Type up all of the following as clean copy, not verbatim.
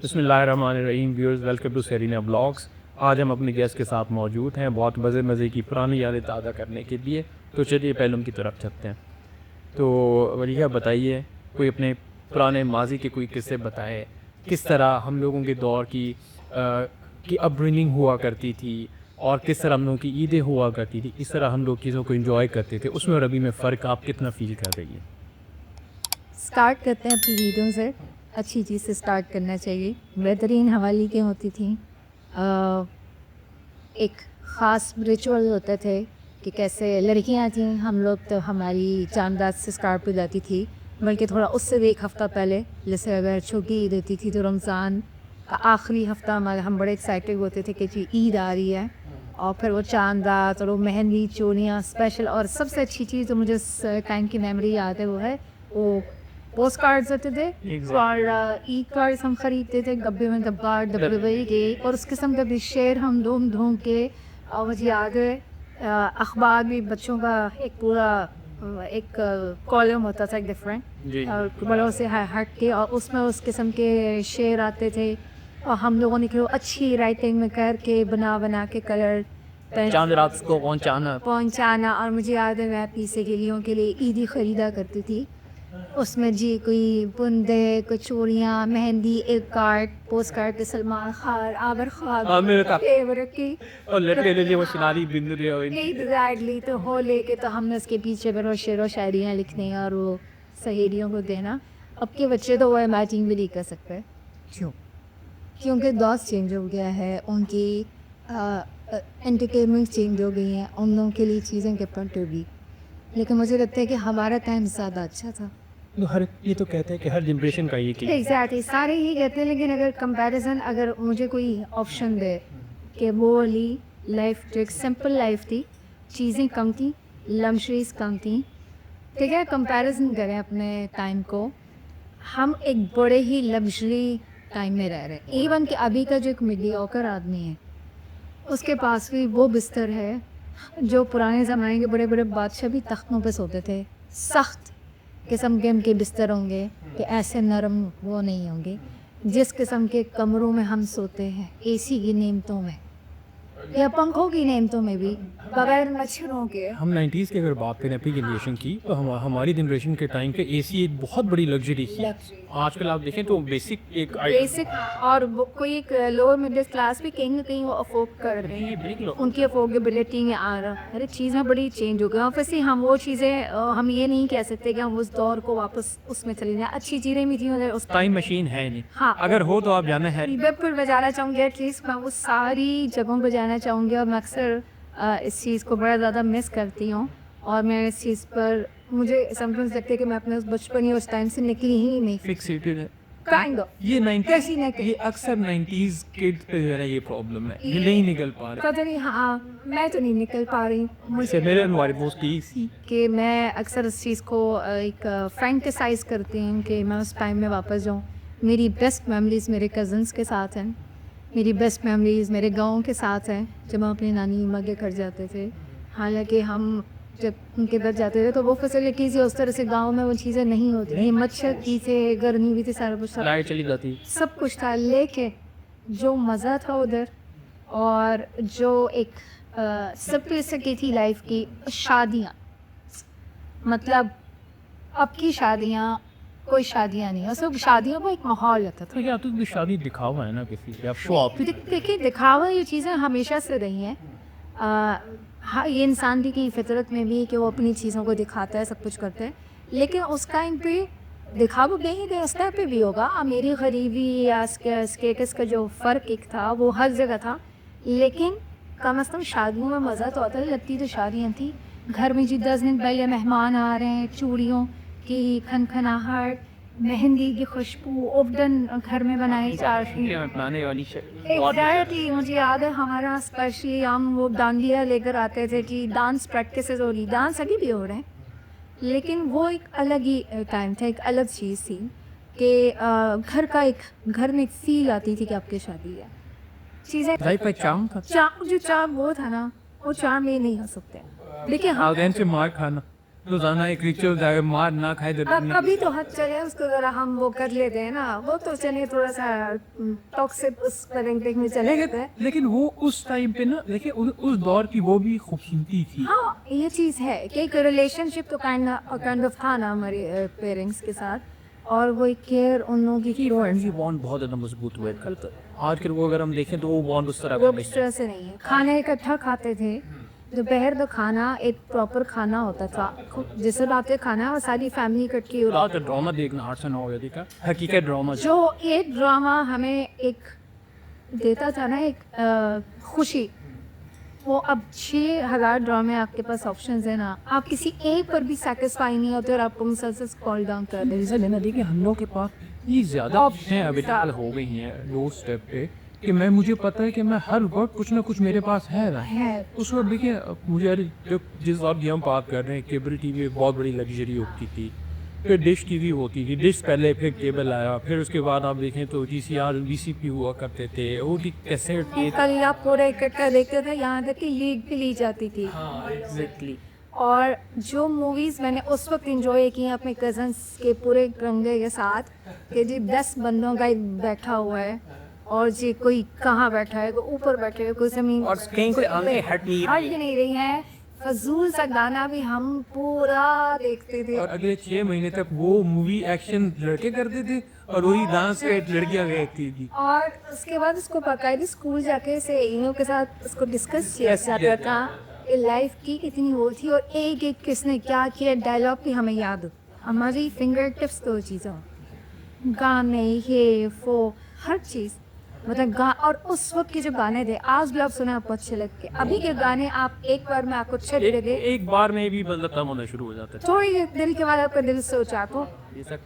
बिस्मिल्लाहिर्रहमानिर्रहीम viewers, welcome to Serena blogs. आज हम अपने गेस्ट के साथ मौजूद हैं बहुत मज़े की पुरानी यादें ताज़ा करने के लिए। तो चलिए पहले उनकी तरफ चलते हैं। तो वलीहा बताइए, कोई अपने पुराने माजी के कोई किस्से बताएं, किस तरह हम लोगों के दौर की अपब्रिंगिंग हुआ करती थी और किस तरह हम लोगों की ईदें हुआ करती थी, किस तरह हम लोग चीज़ों को इंजॉय करते थे, उसमें और अभी में फ़र्क आप कितना फ़ील कर रही है? स्टार्ट करते हैं अपनी वीडियो से। अच्छी चीज़ से स्टार्ट करना चाहिए। बेहतरीन हवाली के होती थी। एक ख़ास रिचुअल होते थे कि कैसे लड़कियां थीं, हम लोग तो हमारी चांद से स्टार्ट हो जाती थी, बल्कि थोड़ा उससे भी एक हफ़्ता पहले। जैसे अगर छोटी ईद होती थी तो रमज़ान का आखिरी हफ़्ता हमारे हम बड़े एक्साइटेड होते थे कि जी ईद आ रही है। और फिर वो चांद रात और वो मेहंदी चूड़ियाँ स्पेशल। और सबसे अच्छी चीज़ जो मुझे इस टाइम की मेमोरी याद है वो है वो पोस्ट कार्ड्स होते थे। और ई कार्ड्स हम खरीदते थे डब्बे में, डब्बे वही के, और उस किस्म का भी शेर हम ढूंढ के। और मुझे याद है अखबार में बच्चों का एक पूरा एक कॉलम होता था, एक डिफरेंट बड़ों से हट के, और उसमें उस किस्म के शेर आते थे। और हम लोगों ने अच्छी राइटिंग में करके बना के कलर चांद रात को पहुँचाना। और मुझे याद है मैं अपनी सहेलियों के लिए ईदी ख़रीदा करती थी। उसमें जी कोई बुंदे, कोई चूड़ियाँ, मेहंदी, एक कार्ड, पोस्ट कार्ड पे सलमान खान, आमिर खान फेवरेट की, और लड़के लिए वो शिनारी बिंदु एग्जैक्टली। तो हो लेके तो हमने उसके पीछे फिर वो शेर व शायरियाँ लिखनी और वो सहेलियों को देना। अब के बच्चे तो वो इमेजिन भी नहीं कर सकते। क्यों? क्योंकि दौर चेंज हो गया है, उनकी एंटरटेनमेंट चेंज हो गई हैं, उन लोगों के लिए चीज़ें डिफरेंट होगी। लेकिन मुझे लगता है कि हमारा टाइम ज़्यादा अच्छा था। ये तो कहते हैं कि हर जनरेशन का ये एग्जैक्टली सारे ही कहते हैं, लेकिन अगर कंपैरिजन, अगर मुझे कोई ऑप्शन दे कि वो वाली लाइफ जो एक सिंपल लाइफ थी, चीज़ें कम थी, लग्जरीज कम थी, ठीक है, कंपैरिजन करें अपने टाइम को, हम एक बड़े ही लग्जरी टाइम में रह रहे हैं। इवन कि अभी का जो एक मीडियोकर आदमी है उसके पास भी वो बिस्तर है जो पुराने ज़माने के बड़े बड़े बादशाह भी तख्तों पे सोते थे। सख्त किस्म के उनके बिस्तर होंगे कि ऐसे नरम वो नहीं होंगे जिस किस्म के कमरों में हम सोते हैं, एसी की नेमतों में या पंखों की नेमतों में भी, बगैर मच्छरों के। हम 90s की अगर बात करें अपनी जनरेशन की, तो हमारी जनरेशन के टाइम पे एसी एक बहुत बड़ी लग्जरी थी। आजकल आप देखें तो बेसिक और कोई एक लोअर मिडिल क्लास भी कहीं ना कहीं वो अफोर्ड कर रहे हैं, उनकी अफोर्डेबिलिटी में आ रहा है। अरे चीज़ें बड़ी चेंज हो गई। ऑब्वियसली हम वो चीज़ें हम ये नहीं कह सकते कि हम उस दौर को वापस उसमें चले जाएं। अच्छी चीज़ें भी थी उस टाइम मशीन है नहीं। हाँ, अगर हो तो आप जाना है बिल्कुल मैं जाना चाहूँगी। एटलीस्ट मैं वो सारी जगहों पर जाना चाहूँगी। और मैं अक्सर इस चीज़ को बड़ा ज़्यादा मिस करती हूँ। और मैं इस चीज़ पर मुझे समटाइम्स लगता है कि मैं अपने उस बचपन या उस टाइम से निकली ही नहीं। फिक्सेटेड है काइंड ऑफ ये 90s, ये अक्सर 90s किड्स पे जो है ना ये प्रॉब्लम है, ये नहीं निकल पा रहे। पता नहीं, हाँ मैं तो नहीं निकल पा रही। मुझसे मेरे हमारे दोस्त की कि मैं अक्सर इस चीज़ को एक फैंटेसाइज करती हूँ कि मैं उस टाइम में वापस जाऊँ। मेरी बेस्ट मेमोरीज़ मेरे कज़न्स के साथ हैं, मेरी बेस्ट मेमोरीज़ मेरे गाँव के साथ हैं, जब हम अपनी नानी अम्मा के घर जाते थे। हालांकि हम जब उनके घर जाते थे तो वो फैसिलिटीज़ उस तरह से गांव में वो चीज़ें नहीं होती थी। मच्छर की थे, गर्मी भी थी, सारा कुछ लाइट चली जाती, सब कुछ था। लेकिन जो मज़ा था उधर, और जो एक सिंपलिसिटी थी लाइफ की, शादियाँ, मतलब अब की शादियाँ कोई शादियाँ नहीं, और शादियों को एक माहौल होता था। क्या तो शादी दिखावा है ना किसी आप शो ऑफ। देखिए दिखावा ये चीज़ें हमेशा से रही हैं। हाँ, ये इंसान की फितरत में भी कि वो अपनी चीज़ों को दिखाता है, सब कुछ करता है। लेकिन उस टाइम पे दिखावा कहीं गए, उस टाइम पे भी होगा अमीरी गरीबी या स्टेटस का जो फ़र्क एक था वो हर जगह था। लेकिन कम अज़ कम शादियों में मज़ा तो आता है। लगती तो शादियाँ थी घर में जी 10 दिन पहले मेहमान आ रहे हैं, चूड़ियों की खनखनाहट, मेहंदी की खुशबू, उबडन घर में बनाई जा रही है। मुझे याद है हमारा स्पेशली हम वो डांडिया लेकर आते थे कि डांस प्रैक्टिसेस हो रही, डांस अभी भी हो रहे हैं, लेकिन वो एक अलग ही टाइम था, एक अलग चीज़ थी कि घर में एक फील आती थी कि आपकी शादी है। चीज़ें जो चाम वो था ना, वो चाम ये नहीं हो सकते। देखिए से मार खाना रोजाना एक रिचुअल है, मार ना खाए अभी तो हद चले उसको जरा हम वो कर लेते हैं ना, वो तो चले थोड़ा सा टॉक्सिक उस पेरेंटिंग में चले गए थे। लेकिन वो उस टाइम पे ना देखिए उस दौर की वो भी खूबसूरती थी। हाँ ये चीज़ है कि एक रिलेशनशिप तो काइंड ऑफ था ना हमारे पेरेंट्स के साथ, और वो एक केयर उन लोगों की फैमिली बॉन्ड बहुत ज़्यादा मजबूत हुए कल तक। आजकल वो अगर हम देखें तो वो बॉन्ड उस तरह वो का उस तरह से नहीं है। खाना इकट्ठा खाते थे, दोपहर का खाना एक प्रॉपर खाना होता था, जिस रात का खाना और सारी फैमिली इकट्ठी हो रात ड्रामा देखना 8 से 9 बजे का हकीकत ड्रामा जो एक ड्रामा हमें एक देता था ना, एक खुशी, वो अब 6000 ड्रामे आपके पास ऑप्शंस है ना, आप किसी एक पर भी सेटिस्फाई नहीं होते और आपको मुसलसल स्क्रॉल डाउन कर देते। जैसे लेना देखिए हम लोग के पास ये ज़्यादा ऑप्शन अवेलेबल हो गई हैं डोर स्टेप पे कि मुझे पता है कि मैं हर वक्त कुछ ना कुछ मेरे पास है ना है। उस वक्त देखिए मुझे जब जिस वक्त भी हम बात कर रहे हैं केबल टीवी बहुत बड़ी लग्जरी होती थी, फिर डिश टीवी होती थी, डिश पहले फिर केबल आया, फिर उसके बाद आप देखें तो VCR VCP हुआ करते थे, वो भी कैसेट थे। कल आप पूरा इकट्ठा देखते थे, यहाँ तक कि लीड भी ली जाती थी। हाँ एग्जैक्टली। और जो मूवीज़ मैंने उस वक्त इंजॉय की हैं अपने कज़न्स के पूरे गंगे के साथ, कि जी 10 बंदों का एक बैठा हुआ है और जी कोई कहाँ बैठा है, कोई ऊपर बैठे है, कोई ज़मीन और कहीं कोई आगे हट नहीं हट ही नहीं रही है। फजूल सा गाना भी हम पूरा देखते थे। और अगले 6 महीने तक वो मूवी एक्शन लड़के करते थे और वही डांस पे लड़कियां देखती थी। और उसके बाद उसको बाकायदे स्कूल जाके से इन के साथ उसको डिस्कस किया जाता था कि लाइफ की कितनी वो थी और एक एक किसने क्या किया, डायलॉग भी हमें याद हो। हमारी फिंगर टिप्स तो चीज़ें, गाने ये वो हर चीज़, मतलब और उस वक्त के जो गाने थे आज भी आप सुने आपको अच्छे लगते। अभी के गाने आप एक बार में आपको अच्छे लगे, एक बार में भी मतलब कम होना शुरू हो जाता है। थोड़ी देर के बाद आपका दिल सोचा तो ये सब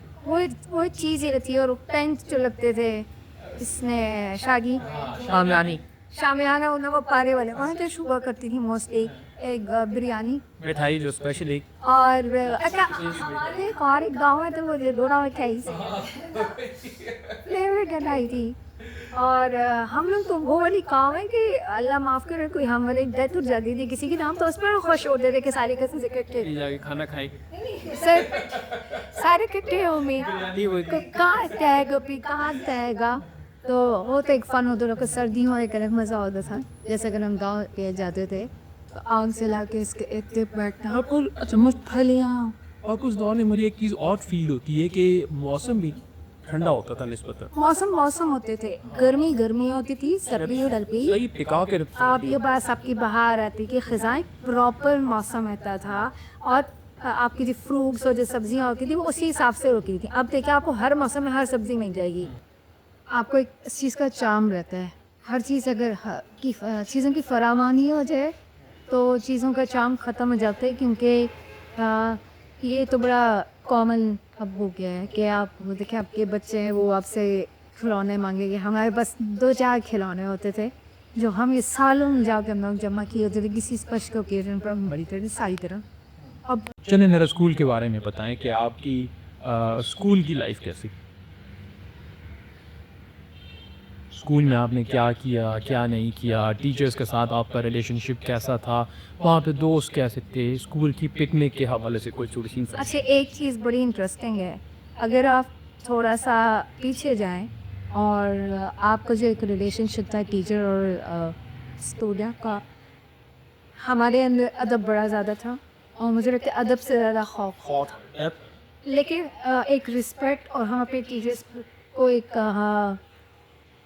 वो चीज़ ही रहती है। और पेंट जो लगते थे इसने शामियाना उन्हें वो पारे वाले वहाँ पे शुगर करती थी मोस्टली, एक बिरयानी मिठाई जो स्पेशली और अच्छा हमारे एक गाँव है तो वो डोरा मिठाई फेवरेट मिठाई थी। और हम लोग तो वो वाली काम है कि अल्लाह माफ़ करे कोई हमारे डेथ हो जाती थी किसी के नाम तो उस पर खुश होते थे कि सारे कज़न्स इकट्ठे जाके खाना खाए सर सारे इकट्ठे होंगे कहाँ जाएगा भी कहाँ जाएगा, तो वो तो एक फ़न होता था। सर्दियों में एक अलग मज़ा होता था, जैसे अगर हम गाँव पे जाते थे तो आग से ला के इसके इतने बैठना और चम्मच फलियाँ। और कुछ दौर में मुझे एक चीज़ और फील होती है कि मौसम भी ठंडा होता था निस्बतन। मौसम होते थे, गर्मी होती थी, सर्दी उड़ती, सही टिका के आप ये बात आपकी बाहर आती कि ख़ज़ाएँ प्रॉपर मौसम रहता था और आपकी जो फ्रूट्स और जो सब्जियाँ होती थी वो उसी हिसाब से होती थी। अब देखिए आपको हर मौसम में हर सब्ज़ी मिल जाएगी, आपको एक इस चीज़ का चार्म रहता है। हर चीज़ अगर चीज़ों की फरामानी हो जाए तो चीज़ों का चार्म ख़त्म हो जाता है, क्योंकि ये तो बड़ा कॉमन अब हो गया है कि आप देखिए आपके बच्चे हैं वो आपसे खिलौने मांगेंगे। हमारे पास 2-4 खिलौने होते थे जो हम ये सालों में जाकर हम लोग जमा किए होते थे किसी स्पेशल ओकेजन पर हम बड़ी तरह सारी तरह। अब चलिए मेरा स्कूल के बारे में बताएं कि आपकी स्कूल की लाइफ कैसी, स्कूल में आपने क्या किया क्या नहीं किया, टीचर्स के साथ आपका रिलेशनशिप कैसा था, वहाँ पे दोस्त कैसे थे, स्कूल की पिकनिक के हवाले से कोई थोड़ी सी। अच्छा एक चीज़ बड़ी इंटरेस्टिंग है, अगर आप थोड़ा सा पीछे जाएं और आपका जो एक रिलेशनशिप था टीचर और स्टूडेंट का, हमारे अंदर अदब बड़ा ज़्यादा था और मुझे लगता है अदब से ज़्यादा खौफ, लेकिन एक रिस्पेक्ट और हम अपने टीचर्स को एक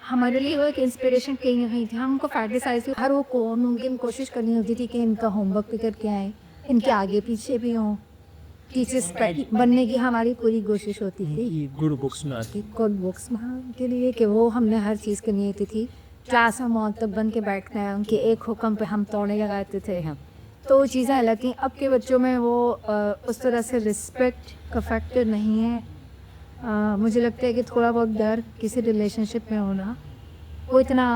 हमारे लिए वो एक इंस्पिरेशन कहीं ना कहीं थी। हमको फैटिसाइज हर वो को मुमकिन कोशिश करनी होती थी कि इनका होमवर्क भी करके आए, इनके आगे पीछे भी हों, टीचर्स बनने की हमारी पूरी कोशिश होती थी। गुड बुक्स में आती गुड बुक्स में के लिए कि वो हमने हर चीज़ करनी होती थी। क्लास में मौतब बन के बैठना है, उनके एक हुक्म पे हम तोड़ने लगाते थे हम, तो वो चीज़ें अलग थी। अब के बच्चों में वो उस तरह से रिस्पेक्ट का फैक्टर नहीं है। मुझे लगता है कि थोड़ा बहुत डर किसी रिलेशनशिप में होना वो इतना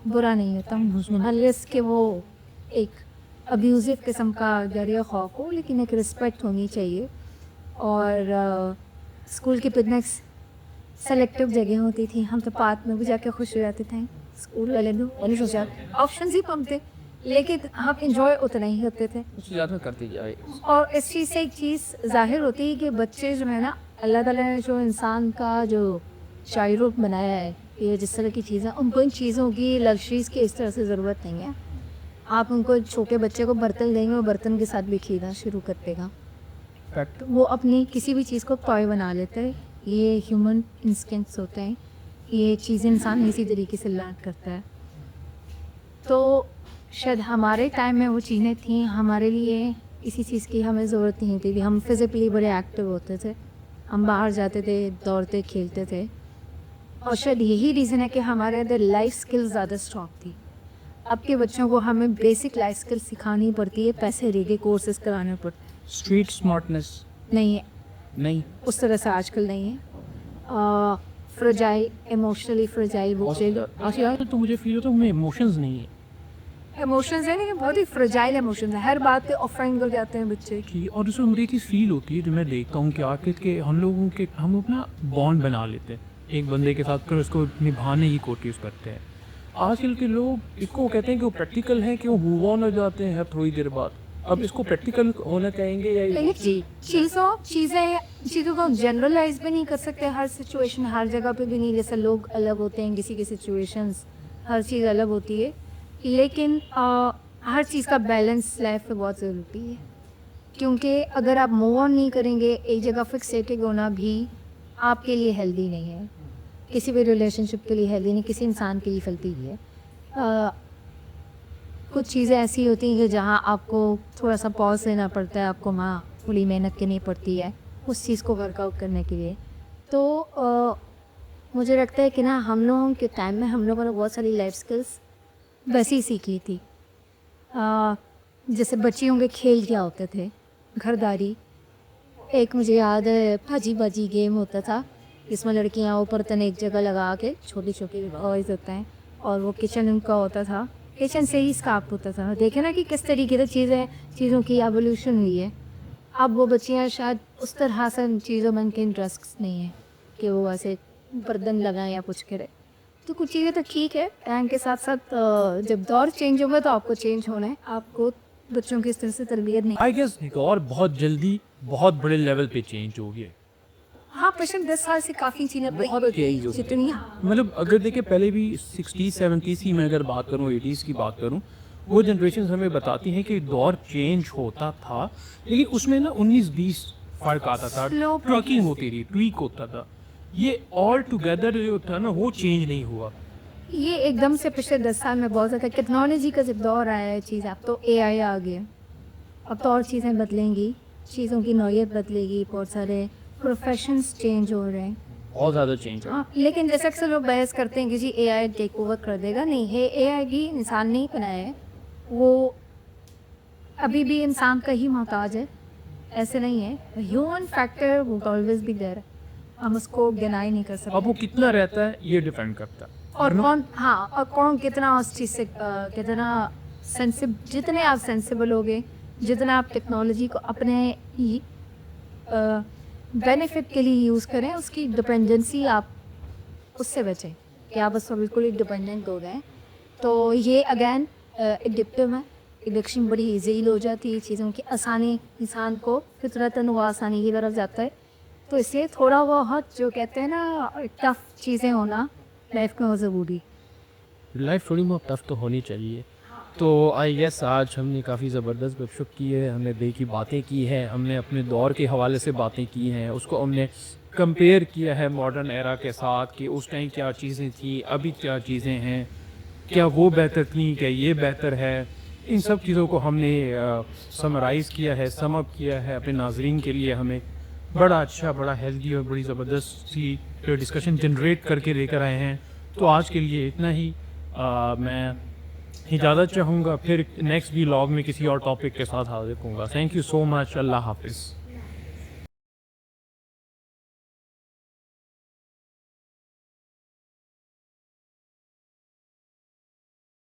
बुरा नहीं होता, अनलेस कि वो एक अब्यूज़िव किस्म का डर या खौफ हो, लेकिन एक रिस्पेक्ट होनी चाहिए। और स्कूल की पिकनिक्स सेलेक्टिव जगह होती थी, हम तो पार्क में भी जाके खुश हो जाते थे। स्कूल वाले ऑप्शन ही कम थे लेकिन हम इंजॉय उतना ही करते थे। उससे ज़्यादा करते जाए। और इस चीज़ से एक चीज़ ज़ाहिर होती है कि बच्चे जो है ना, अल्लाह ताला ने जो इंसान का जो चाइल्डहुड बनाया है, ये जिस तरह की चीज़ें, उनको इन चीज़ों की लग्जरीज़ की इस तरह से ज़रूरत नहीं है। आप उनको छोटे बच्चे को बर्तन देंगे और बर्तन के साथ भी खेलना शुरू कर देगा। फैक्ट। वो अपनी किसी भी चीज़ को टॉय बना लेता है। ये ह्यूमन इंस्टिंक्ट्स होते हैं, ये चीज़ें इंसान इसी तरीके से लर्न करता है। तो शायद हमारे टाइम में वो चीज़ें थी, हमारे लिए इसी चीज़ की हमें ज़रूरत नहीं थी। हम फिज़िकली बड़े एक्टिव होते थे, हम बाहर जाते थे, दौड़ते खेलते थे, और शायद यही रीज़न है कि हमारे अंदर लाइफ स्किल्स ज़्यादा स्ट्रॉन्ग थी। अब के बच्चों को हमें बेसिक लाइफ स्किल्स सिखानी पड़ती है, पैसे दे के कोर्सेज कराने पड़ते स्ट्रीट स्मार्टनेस नहीं है, नहीं। उस तरह से आजकल नहीं है। फ्रजाइल, इमोशनली फ्रजाइल बच्चे, आजकल तो मुझे फील होता है उनमें इमोशंस नहीं है इमोशंस है लेकिन बहुत ही फ्रजाइल इमोशंस है, हर बात पे ऑफेंड हो जाते हैं बच्चे। कि, और उसमें मुझे एक चीज़ फील होती है जो मैं देखता हूँ कि आखिर के हम लोग ना बॉन्ड बना लेते हैं एक बंदे के साथ, कर उसको निभाने की कोशिश करते हैं। आजकल के लोग इसको कहते हैं कि वो प्रैक्टिकल है, कि वो मूव ऑन हो जाते हैं थोड़ी देर बाद। अब इसको प्रैक्टिकल होना चाहेंगे या लेकिन चीज़ों को जनरलाइज भी नहीं कर सकते, हर सिचुएशन हर जगह पे भी नहीं। जैसे लोग अलग होते हैं, किसी की सिचुएशंस, हर चीज़ अलग होती है, लेकिन हर चीज़ का बैलेंस लाइफ में बहुत ज़रूरी है। क्योंकि अगर आप मूव ऑन नहीं करेंगे, एक जगह फिक्सेटेड होना भी आपके लिए हेल्दी नहीं है, किसी भी रिलेशनशिप के लिए हेल्दी नहीं, किसी इंसान के लिए हेल्दी है। कुछ चीज़ें ऐसी होती हैं कि जहाँ आपको थोड़ा सा पॉज लेना पड़ता है, आपको वहाँ थोड़ी मेहनत करनी पड़ती है उस चीज़ को वर्कआउट करने के लिए। तो मुझे लगता है कि ना, हम लोगों के टाइम में हम लोगों ने बहुत सारी लाइफ स्किल्स वैसी ही सीखी थी। जैसे बच्चियों के खेल क्या होते थे, घरदारी। एक मुझे याद है भाजी भाजी गेम होता था, इसमें लड़कियाँ ऊपर तन एक जगह लगा के छोटी छोटी बॉयज़ होते हैं, और वो किचन उनका होता था, किचन से ही स्टार्ट होता था। देखे ना कि किस तरीके से चीज़ों की एवोल्यूशन हुई है। अब वो बच्चियाँ शायद उस तरह से इन चीज़ों में उनके इंटरेस्ट नहीं है कि वो ऐसे बर्तन लगाएं या कुछ करें। तो कुछ चीज़ें तो ठीक है, टाइम के साथ साथ जब दौर चेंज होगा तो आपको चेंज होना है, आपको बच्चों की इस तरह से तरबियत नहीं। आई गेस और बहुत जल्दी बहुत बड़े लेवल पे चेंज हो गया। हाँ, पिछले 10 साल से काफ़ी चीज़ें बहुत चेंज हो जितनी मतलब अगर देखिए पहले भी 60s 70s की मैं अगर बात करूँ, 80s की बात करूँ, वो जनरेशन हमें बताती हैं कि दौर चेंज होता था, लेकिन उसमें ना 19-20 फ़र्क आता था, Slow ट्रैकिंग होती थी, ट्वीक होता था। ये ऑल टुगेदर जो था ना, वो चेंज नहीं हुआ। ये एकदम से पिछले 10 साल में बहुत ज़्यादा टेक्नोलॉजी का जब दौर आया है चीज़, अब तो AI आ गया, अब तो और चीज़ें बदलेंगी, चीज़ों की नौयत बदलेगी, बहुत सारे प्रोफेशंस चेंज हो रहे हैं। बहुत ज़्यादा चेंज हुआ। हाँ, लेकिन जैसे अक्सर लोग बहस करते हैं कि जी AI टेक ओवर कर देगा, नहीं है, AI भी इंसान ने ही बनाया है, वो अभी भी इंसान का ही मोहताज है, ऐसे नहीं है। ह्यूमन फैक्टर वो ऑलवेज भी देयर है, हम उसको डिनाई नहीं कर सकते। अब वो कितना रहता है ये डिपेंड करता है। और कौन, हाँ, और कौन कितना उस चीज़ से कितना जितने आप सेंसिबल होगे, जितना आप टेक्नोलॉजी को अपने ही बेनिफिट के लिए यूज़ करें, उसकी डिपेंडेंसी आप उससे बचें कि आप उसको बिल्कुल ही डिपेंडेंट हो गए। तो ये अगेन एडिक्टिव है, एडिक्शन बड़ी ईजीली हो जाती है, चीज़ों की आसानी इंसान को फितरतन वो आसानी की तरफ जाता है। तो इसलिए थोड़ा बहुत जो कहते हैं ना टफ चीज़ें होना लाइफ में ज़रूरी। लाइफ थोड़ी बहुत टफ तो होनी चाहिए। तो आई गेस आज हमने काफ़ी ज़बरदस्त गपशप की है, हमने देखी बातें की हैं, हमने अपने दौर के हवाले से बातें की हैं, उसको हमने कंपेयर किया है मॉडर्न एरा के साथ कि उस टाइम क्या चीज़ें थी, अभी क्या चीज़ें हैं, क्या वो बेहतर थी, क्या ये बेहतर है। इन सब चीज़ों को हमने समराइज़ किया है, सम अप किया है अपने नाजरीन के लिए। हमें बड़ा अच्छा, बड़ा हेल्दी और बड़ी ज़बरदस्त सी डिस्कशन जनरेट करके लेकर आए हैं। तो आज के लिए इतना ही। मैं इजाज़त चाहूँगा, फिर नेक्स्ट व्लॉग में किसी और टॉपिक के साथ हाजिर होऊंगा। Thank you so much. अल्लाह हाफिज़।